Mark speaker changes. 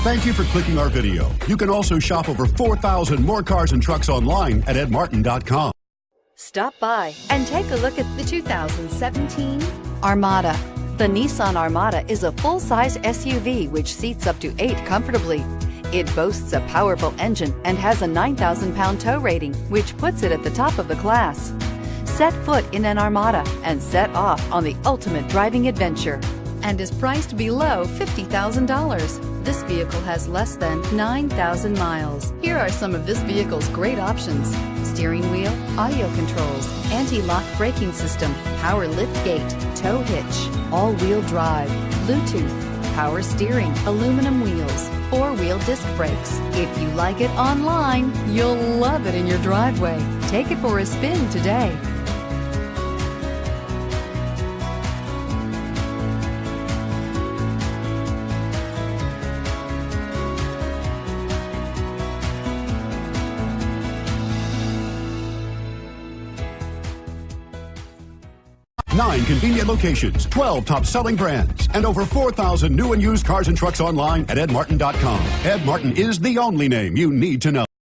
Speaker 1: Thank you for clicking our video. You can also shop over 4,000 more cars and trucks online at edmartin.com.
Speaker 2: Stop by and take a look at the 2017 Armada. The Nissan Armada is a full-size SUV which seats up to 8 comfortably. It boasts a powerful engine and has a 9,000-pound tow rating, which puts it at the top of the class. Set foot in an Armada and set off on the ultimate driving adventure and is priced below $50,000. This vehicle has less than 9,000 miles. Here are some of this vehicle's great options: steering wheel audio controls, anti-lock braking system, power lift gate, tow hitch, all-wheel drive, Bluetooth, power steering, aluminum wheels, 4-wheel disc brakes. If you like it online, you'll love it in your driveway. Take it for a spin today.
Speaker 1: Nine convenient locations, 12 top-selling brands, and over 4,000 new and used cars and trucks online at edmartin.com. Ed Martin is the only name you need to know.